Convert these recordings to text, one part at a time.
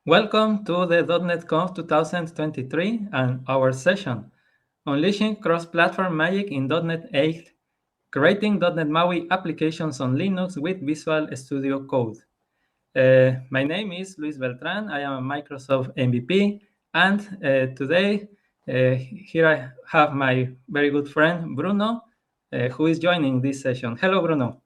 Welcome to the .NET Conf 2023 and our session, Unleashing Cross-Platform Magic in .NET 8, Creating .NET MAUI Applications on Linux with Visual Studio Code. My name is Luis Beltran. I am a Microsoft MVP, and today here I have my very good friend Bruno, who is joining this session. Hello, Bruno.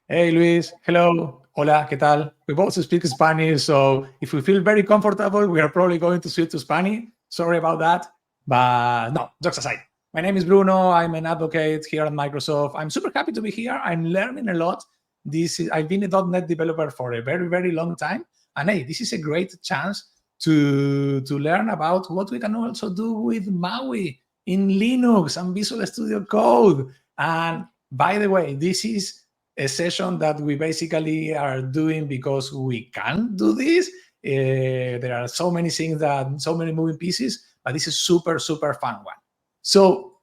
Hey, Luis. Hello. Hola, ¿qué tal? We both speak Spanish, so if we feel very comfortable, we are probably going to switch to Spanish. Sorry about that. But no, jokes aside. My name is Bruno. I'm an advocate here at Microsoft. I'm super happy to be here. I'm learning a lot. I've been a .NET developer for a very, very long time. And hey, this is a great chance to learn about what we can also do with MAUI in Linux and Visual Studio Code. And by the way, this is a session that we basically are doing because we can do this. There are so many things, so many moving pieces, but this is super, super fun one. So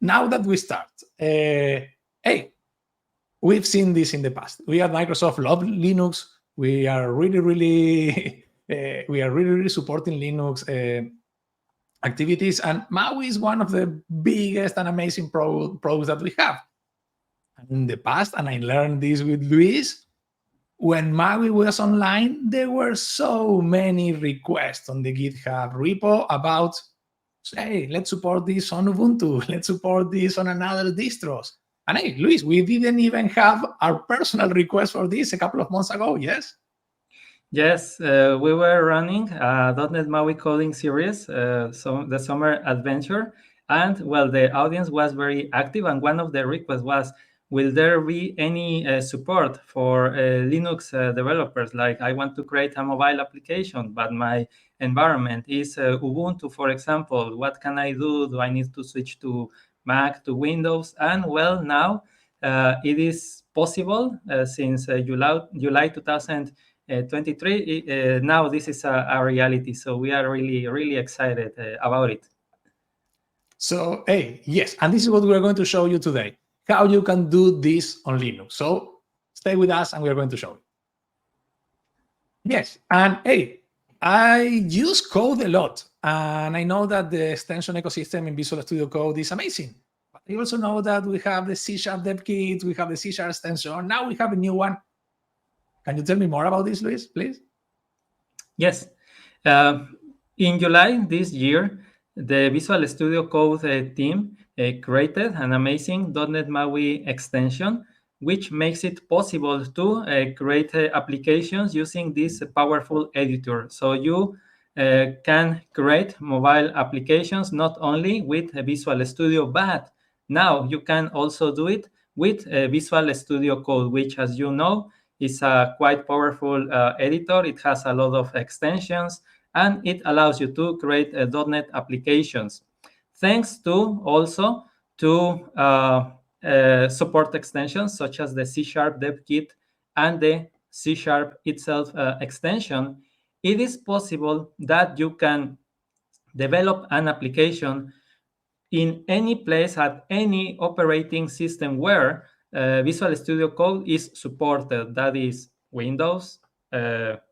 now that we start, hey, we've seen this in the past. We at Microsoft love Linux. We are really, really supporting Linux activities, and MAUI is one of the biggest and amazing pros that we have. In the past, and I learned this with Luis, when MAUI was online, there were so many requests on the GitHub repo about, hey, let's support this on Ubuntu, let's support this on another distros. And hey, Luis, we didn't even have our personal request for this a couple of months ago, yes? Yes, we were running a .NET MAUI coding series, so the summer adventure, and well, the audience was very active, and one of the requests was, will there be any support for Linux developers? Like, I want to create a mobile application, but my environment is Ubuntu, for example. What can I do? Do I need to switch to Mac, to Windows? And well, now it is possible since July 2023. Now this is a reality. So we are really, really excited about it. So, hey, yes, and this is what we're going to show you today, how you can do this on Linux. So stay with us and we're going to show you. Yes, and hey, I use code a lot, and I know that the extension ecosystem in Visual Studio Code is amazing. But I also know that we have the C# dev kit, we have the C# extension, now we have a new one. Can you tell me more about this, Luis, please? Yes. In July this year, the Visual Studio Code team created an amazing .NET MAUI extension, which makes it possible to create applications using this powerful editor. So you can create mobile applications not only with Visual Studio, but now you can also do it with Visual Studio Code, which, as you know, is a quite powerful editor. It has a lot of extensions, and it allows you to create .NET applications. Thanks to also to support extensions such as the C# dev kit and the C# itself extension, it is possible that you can develop an application in any place at any operating system where Visual Studio Code is supported. That is Windows,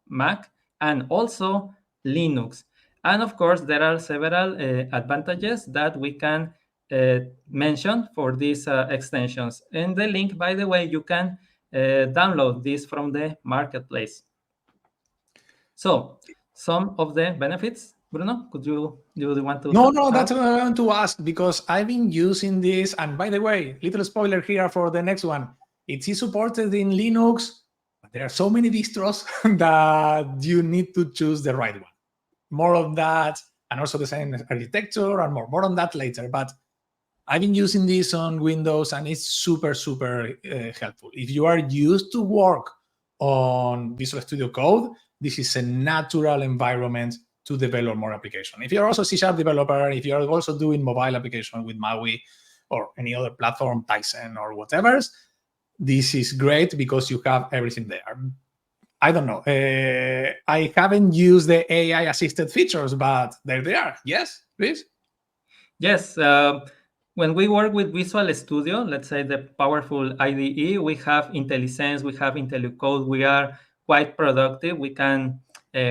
Mac, and also Linux. And of course, there are several advantages that we can mention for these extensions. And the link, by the way, you can download this from the marketplace. So some of the benefits, Bruno, do you want to? No, that's what I want to ask, because I've been using this. And by the way, little spoiler here for the next one. It is supported in Linux, but there are so many distros that you need to choose the right one. More on that, and also the same architecture, and more on that later. But I've been using this on Windows, and it's super, super helpful. If you are used to work on Visual Studio Code, this is a natural environment to develop more application. If you're also a C# developer, if you're also doing mobile application with MAUI or any other platform, Tyson or whatever, this is great because you have everything there. I don't know. I haven't used the AI-assisted features, but there they are. Yes, please? Yes. When we work with Visual Studio, let's say the powerful IDE, we have IntelliSense, we have IntelliCode, we are quite productive. We can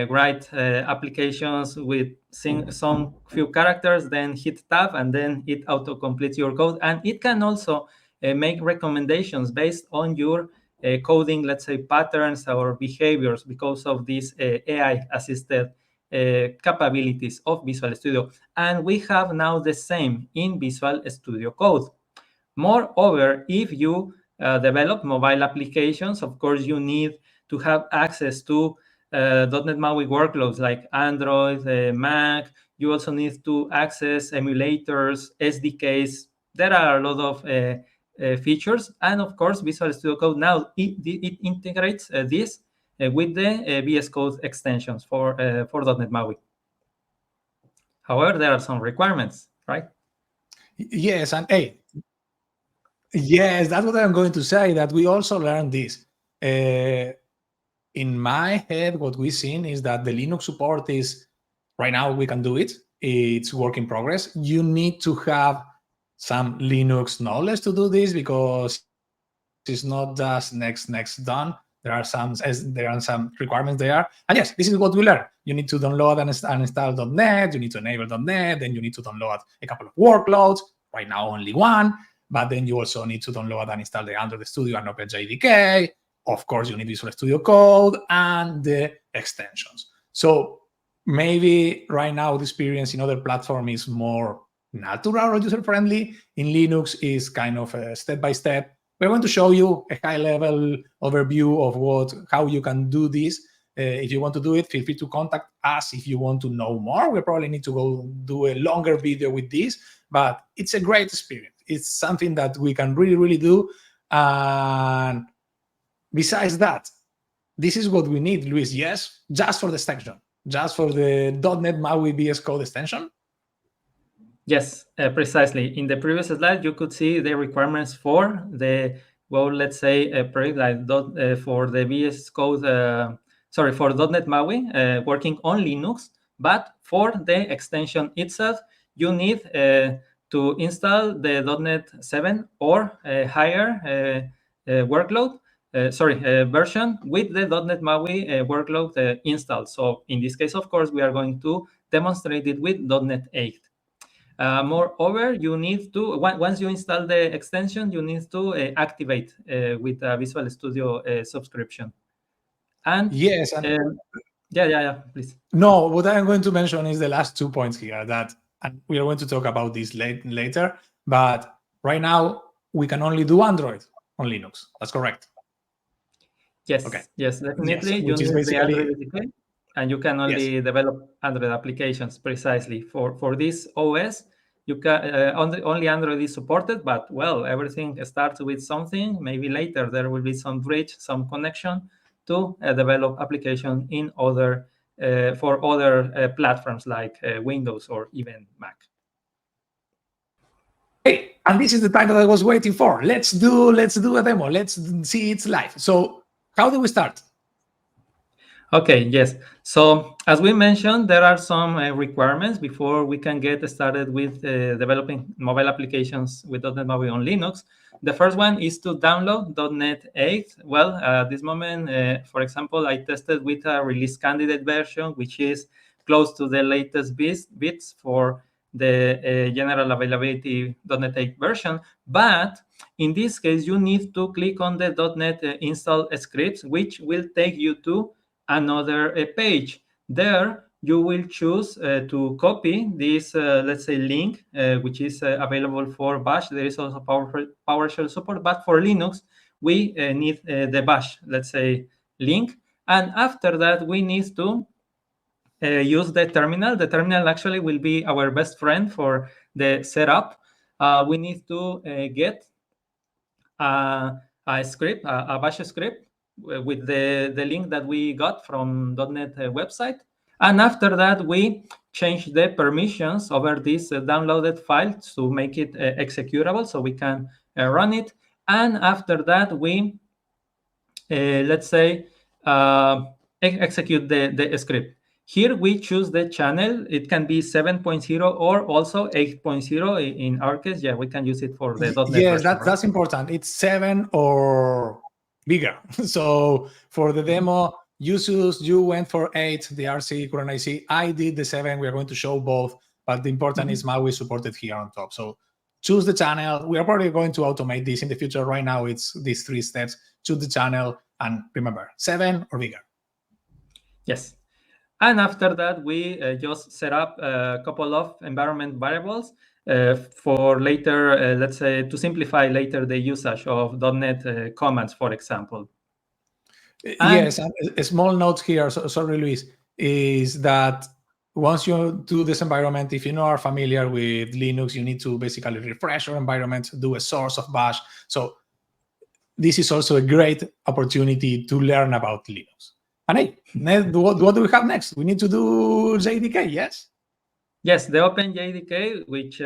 write applications with some few characters, then hit tab, and then it auto-completes your code. And it can also make recommendations based on your coding, let's say, patterns or behaviors because of these AI-assisted capabilities of Visual Studio. And we have now the same in Visual Studio Code. Moreover, if you develop mobile applications, of course, you need to have access to .NET MAUI workloads like Android, Mac. You also need to access emulators, SDKs. There are a lot of features. And of course, Visual Studio Code now, it integrates this with the VS Code extensions for .NET MAUI. However, there are some requirements, right? Yes, and hey, yes, that's what I'm going to say, that we also learned this. In my head, what we've seen is that the Linux support is, right now we can do it. It's work in progress. You need to have some Linux knowledge to do this because it's not just next done. There are some requirements there. And yes, this is what we learn. You need to download and install .NET. You need to enable .NET. Then you need to download a couple of workloads. Right now, only one. But then you also need to download and install the Android Studio and OpenJDK. Of course, you need Visual Studio Code and the extensions. So maybe right now the experience in other platforms is more natural or user-friendly. In Linux is kind of a step-by-step. We're going to show you a high-level overview of how you can do this. If you want to do it, feel free to contact us if you want to know more. We probably need to go do a longer video with this, but it's a great experience. It's something that we can really, really do. And besides that, this is what we need, Luis, yes? Just for the extension, just for the .NET MAUI VS Code extension? Yes, precisely. In the previous slide, you could see the requirements for the, well, let's say, a project like for the VS Code, for .NET MAUI working on Linux, but for the extension itself, you need to install the .NET 7 or a higher workload, version with the .NET MAUI workload installed. So in this case, of course, we are going to demonstrate it with .NET 8. Moreover, you need to, once you install the extension, you need to activate with a Visual Studio subscription. And yes, yeah, please. No, what I'm going to mention is the last 2 points here and we are going to talk about this later. But right now, we can only do Android on Linux. That's correct. Yes, okay. Yes, definitely. Yes, you need the Android SDK, and you can only develop Android applications precisely for this OS. You can only Android is supported, but well, everything starts with something. Maybe later there will be some bridge, some connection to develop application in other for other platforms like Windows or even Mac. Hey, and this is the time that I was waiting for. Let's do a demo. Let's see it's live. So how do we start? Okay, yes. So as we mentioned, there are some requirements before we can get started with developing mobile applications with .NET MAUI on Linux. The first one is to download .NET 8. Well, at this moment, for example, I tested with a release candidate version, which is close to the latest bits for the general availability .NET 8 version. But in this case, you need to click on the .NET install scripts, which will take you to another page. There you will choose to copy this, let's say, link, which is available for Bash. There is also PowerShell support, but for Linux, we need the Bash, let's say, link. And after that, we need to use the terminal. The terminal actually will be our best friend for the setup. We need to get a script, a Bash script, with the link that we got from .NET website. And after that, we change the permissions over this downloaded file to make it executable so we can run it. And after that, we, let's say, execute the script. Here we choose the channel. It can be 7.0 or also 8.0. In our case, yeah, we can use it for the .NET yes, version, that's important. It's 7 or bigger. So for the demo, You went for 8, the RC, current IC. I did the 7. We are going to show both, but the important is MAUI supported here on top. So choose the channel. We are probably going to automate this in the future. Right now, it's these 3 steps. Choose the channel, and remember, 7 or bigger. Yes. And after that, we just set up a couple of environment variables for later, let's say, to simplify later the usage of .NET commands, for example. Yes, and a small note here, sorry, Luis, is that once you do this environment, if you are familiar with Linux, you need to basically refresh your environment, do a source of bash. So this is also a great opportunity to learn about Linux. And hey, what do we have next? We need to do JDK, yes? Yes, the OpenJDK, which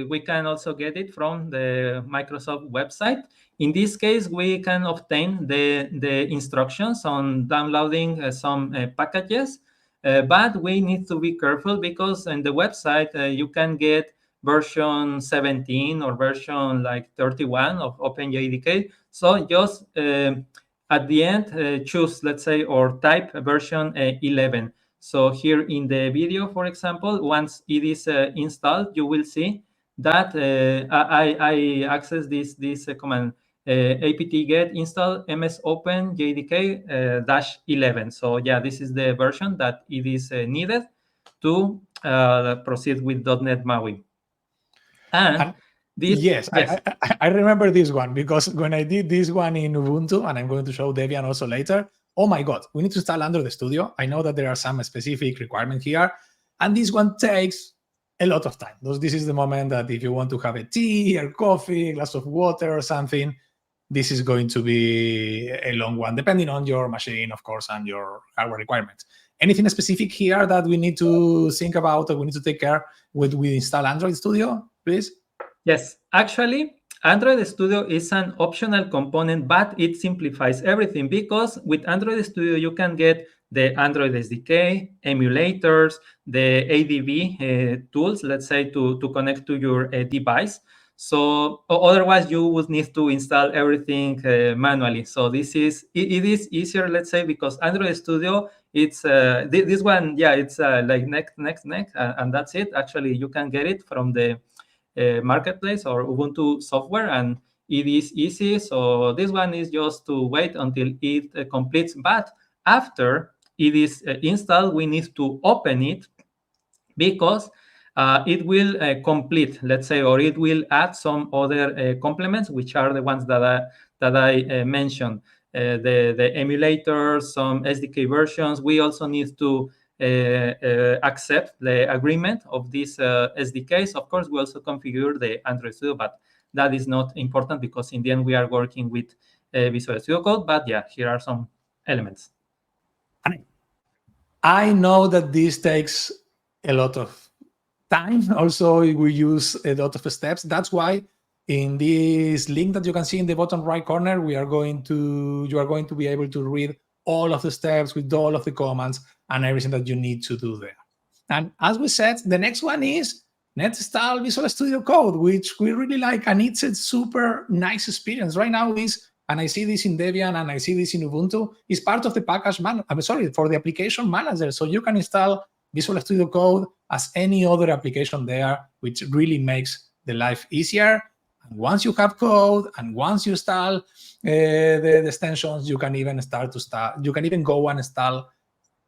we can also get it from the Microsoft website. In this case, we can obtain the instructions on downloading some packages, but we need to be careful because in the website you can get version 17 or version like 31 of OpenJDK. So just at the end, choose, let's say, or type version 11. So here in the video, for example, once it is installed, you will see that I access this command apt-get install msopen jdk-11. So yeah, this is the version that it is needed to proceed with .NET MAUI. And this, yes. I remember this one because when I did this one in Ubuntu, and I'm going to show Debian also later, oh my God, we need to install Android Studio. I know that there are some specific requirements here, and this one takes a lot of time. This is the moment that if you want to have a tea or coffee, a glass of water or something, this is going to be a long one, depending on your machine, of course, and your hardware requirements. Anything specific here that we need to think about or we need to take care when we install Android Studio, please? Yes, actually, Android Studio is an optional component, but it simplifies everything because with Android Studio, you can get the Android SDK, emulators, the ADB tools, let's say, to connect to your device. So otherwise, you would need to install everything manually. So it is easier, let's say, because Android Studio, it's this one, yeah, it's like next, and that's it. Actually, you can get it from the marketplace or Ubuntu software, and it is easy. So this one is just to wait until it completes. But after it is installed, we need to open it because it will complete, let's say, or it will add some other complements, which are the ones that I mentioned. The emulators, some SDK versions. We also need to accept the agreement of these SDKs. Of course, we also configure the Android Studio, but that is not important because in the end we are working with Visual Studio Code. But yeah, here are some elements. I know that this takes a lot of time. Also, we use a lot of steps. That's why in this link that you can see in the bottom right corner, you are going to be able to read all of the steps with all of the commands and everything that you need to do there. And as we said, the next one is net install Visual Studio Code, which we really like, and it's a super nice experience. Right now and I see this in Debian and I see this in Ubuntu, is part of the package for the application manager. So you can install Visual Studio Code as any other application there, which really makes the life easier. And once you have code and once you install the extensions, you can even go and start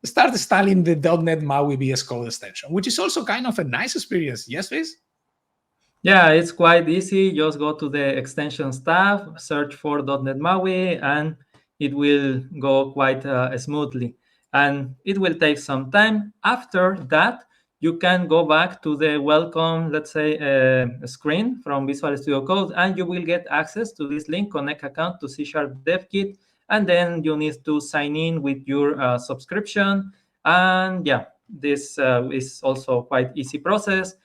installing the .NET MAUI VS Code extension, which is also kind of a nice experience. Yes, please? Yeah, it's quite easy. Just go to the extensions tab, search for .NET MAUI, and it will go quite smoothly. And it will take some time. After that, you can go back to the welcome, let's say, screen from Visual Studio Code, and you will get access to this link, connect account to C# Dev Kit, and then you need to sign in with your subscription. And yeah, this is also quite easy process.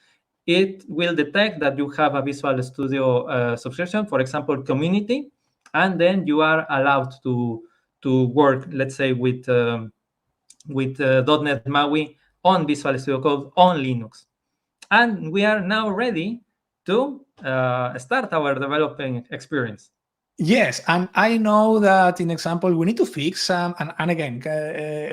It will detect that you have a Visual Studio subscription, for example, Community, and then you are allowed to work, let's say, with .NET MAUI on Visual Studio Code on Linux. And we are now ready to start our developing experience. Yes, and I know that in example we need to fix some, and again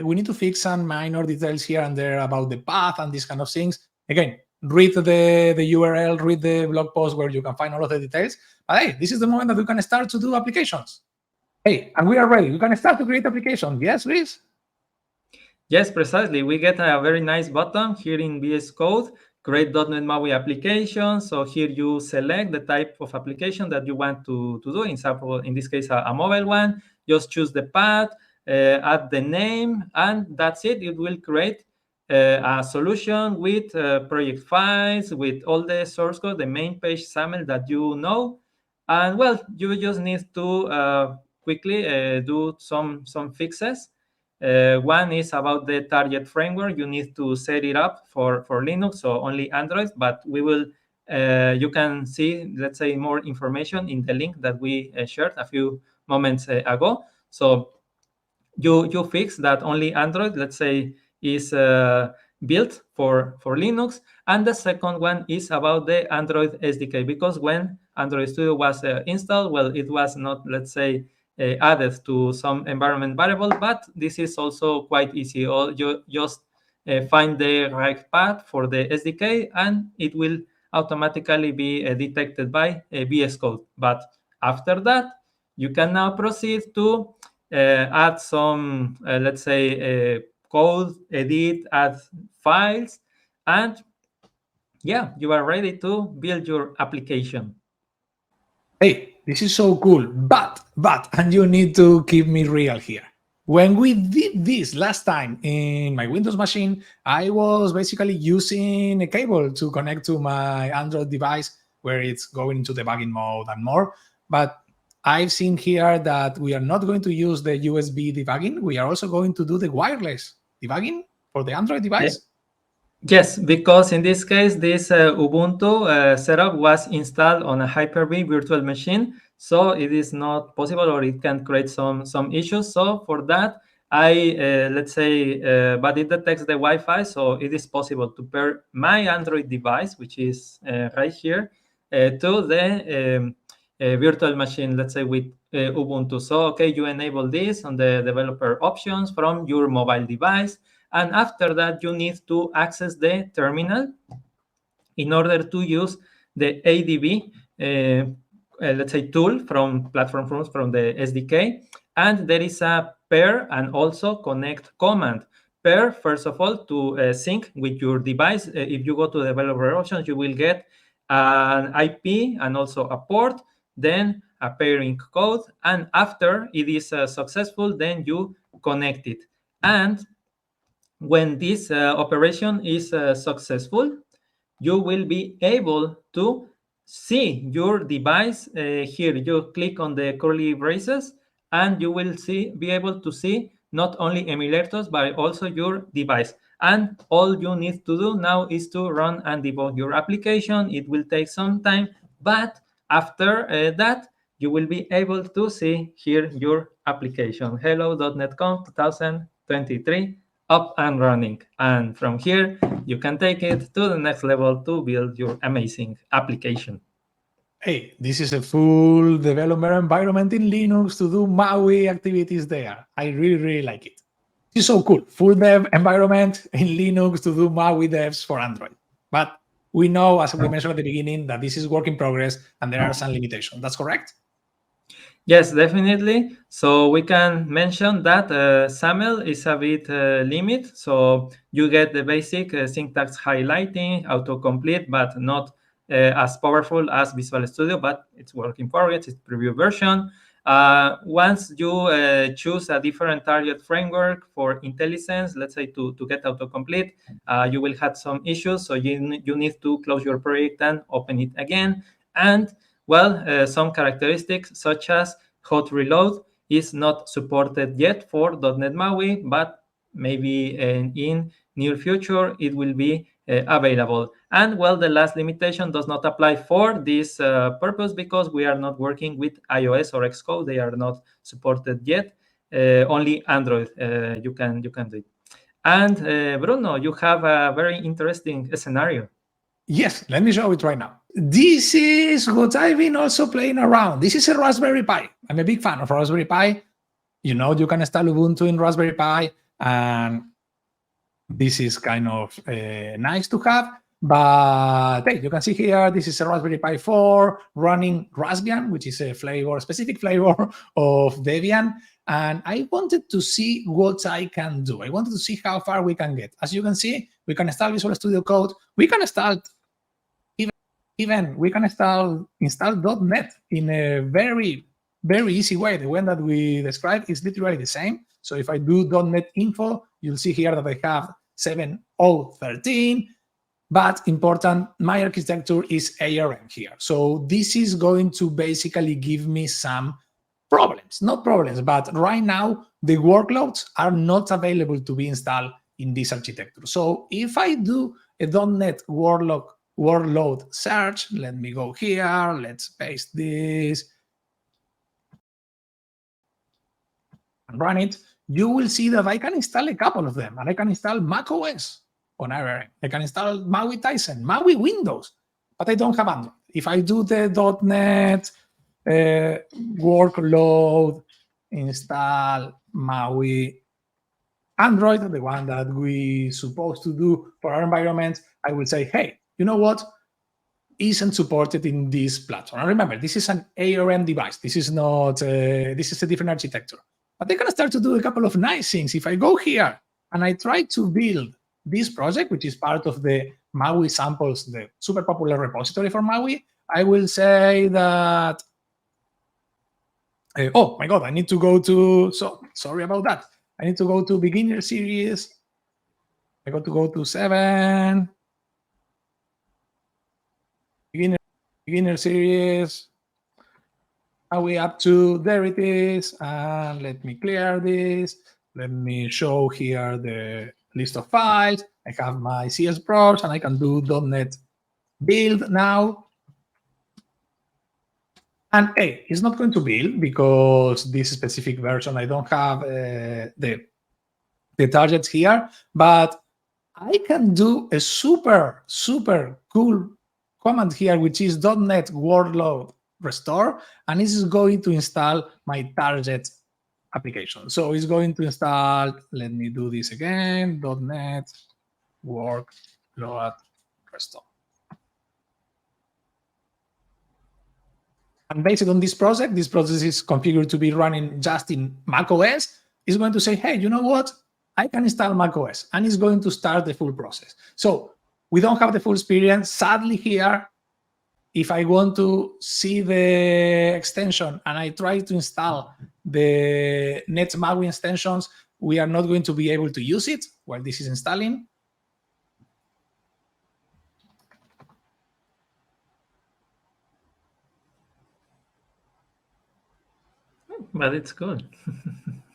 we need to fix some minor details here and there about the path and these kind of things. Again, read the URL, read the blog post where you can find all of the details. But hey, this is the moment that we can start to do applications. Hey, and we are ready. We can start to create applications. Yes, Luis? Yes, precisely. We get a very nice button here in VS Code, create .NET MAUI application. So here you select the type of application that you want to do. In this case, a mobile one. Just choose the path, add the name, and that's it. It will create a solution with project files, with all the source code, the main page XAML that you know. And well, you just need to quickly do some fixes. One is about the target framework. You need to set it up for Linux, so only Android, but you can see, let's say, more information in the link that we shared a few moments ago. So you fix that only Android, let's say, is built for Linux. And the second one is about the Android SDK, because when Android Studio was installed, well, it was not, let's say, added to some environment variable, but this is also quite easy. Or you just find the right path for the SDK, and it will automatically be detected by VS Code. But after that, you can now proceed to add some, let's say, code, edit, add files, and yeah, you are ready to build your application. Hey, this is so cool. But, and you need to keep me real here. When we did this last time in my Windows machine, I was basically using a cable to connect to my Android device where it's going into debugging mode and more. But I've seen here that we are not going to use the USB debugging. We are also going to do the wireless debugging for the Android Eh, device. Yes, because in this case, this Ubuntu setup was installed on a Hyper-V virtual machine, so it is not possible, or it can create some issues. So for that, I let's say, but it detects the Wi-Fi, so it is possible to pair my Android device, which is right here, to the virtual machine, let's say with Ubuntu. So okay, you enable this on the developer options from your mobile device. And after that, you need to access the terminal in order to use the ADB, let's say, tool from platform from the SDK. And there is a pair and also connect command. Pair, first of all, to sync with your device. If you go to developer options, you will get an IP and also a port, then a pairing code. And after it is successful, then you connect it. And when this operation is successful, you will be able to see your device. Here, you click on the curly braces, and you will be able to see not only emulators, but also your device. And all you need to do now is to run and debug your application. It will take some time, but after that, you will be able to see here your application. Hello.NET.conf 2023 up and running. And from here, you can take it to the next level to build your amazing application. Hey, this is a full developer environment in Linux to do MAUI activities there. I really, really like it. This is so cool. Full dev environment in Linux to do MAUI devs for Android. But we know, as we mentioned at the beginning, that this is work in progress and there are some limitations. That's correct? Yes, definitely. So we can mention that SAML is a bit limit. So you get the basic syntax highlighting, autocomplete, but not as powerful as Visual Studio, but it's work in progress, it's preview version. Once you choose a different target framework for IntelliSense, let's say to get autocomplete, you will have some issues. So you need to close your project and open it again. And well, some characteristics such as hot reload is not supported yet for .NET MAUI, but maybe in near future it will be available. And well, the last limitation does not apply for this purpose because we are not working with iOS or Xcode. They are not supported yet. Only Android you can do it. And Bruno, you have a very interesting scenario. Yes, let me show it right now. This is what I've been also playing around. This is a Raspberry Pi. I'm a big fan of Raspberry Pi. You know, you can install Ubuntu in Raspberry Pi, and this is kind of nice to have. But hey, you can see here, this is a Raspberry Pi 4 running Raspbian, which is a specific flavor of Debian. And I wanted to see what I can do. I wanted to see how far we can get. As you can see, we can install Visual Studio Code. We can install .NET in a very, very easy way. The one that we described is literally the same. So if I do .NET info, you'll see here that I have 7.0.13. But important, my architecture is ARM here. So this is going to basically give me some problems. Not problems, but right now, the workloads are not available to be installed in this architecture. So if I do a .NET workload search, let me go here, let's paste this and run it, you will see that I can install a couple of them, and I can install macOS on ARM. I can install MAUI Tyson, MAUI Windows, but I don't have Android. If I do the .NET workload install MAUI Android, the one that we supposed to do for our environment, I will say, hey, you know what? Isn't supported in this platform. And remember, this is an ARM device. This is not, this is a different architecture. But they can start to do a couple of nice things. If I go here and I try to build this project, which is part of the MAUI samples, the super popular repository for MAUI, I will say that, oh my God, I need to go to, so sorry about that. I need to go to beginner series. I got to go to 7. Beginner series. Are we up to, there it is. And let me clear this. Let me show here the list of files. I have my CS props and I can do .NET build now. And hey, it's not going to build because this specific version, I don't have the targets here, but I can do a super, super cool command here, which is .NET workload restore, and this is going to install my target application. So it's going to install, let me do this again, .NET workload restore. And based on this project is configured to be running just in macOS. It's going to say, hey, you know what? I can install macOS, and it's going to start the full process. So we don't have the full experience. Sadly here, if I want to see the extension and I try to install the NET MAUI extensions, we are not going to be able to use it while this is installing. But it's good.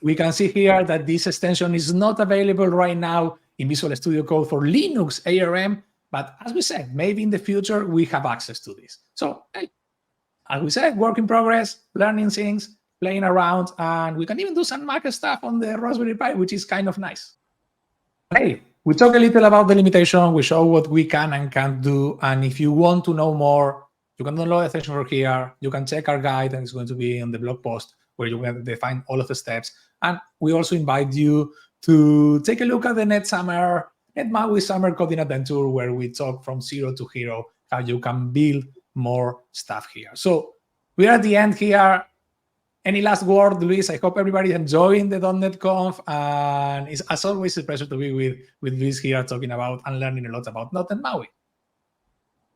We can see here that this extension is not available right now in Visual Studio Code for Linux ARM, but as we said, maybe in the future we have access to this. So, hey, as we said, work in progress, learning things, playing around, and we can even do some Mac stuff on the Raspberry Pi, which is kind of nice. Hey, we talked a little about the limitation, we show what we can and can't do, and if you want to know more, you can download the extension from here, you can check our guide, and it's going to be on the blog post where you can define all of the steps. And we also invite you to take a look at the NET MAUI Summer Coding Adventure, where we talk from zero to hero, how you can build more stuff here. So we're at the end here. Any last word, Luis? I hope everybody's enjoying the .NET Conf, and it's as always a pleasure to be with Luis here talking about and learning a lot about .NET MAUI.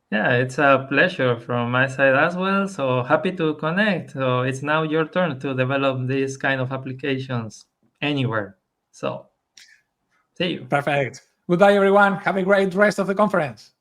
Yeah, it's a pleasure from my side as well. So happy to connect. So it's now your turn to develop these kind of applications anywhere. So see you. Perfect. Goodbye, everyone. Have a great rest of the conference.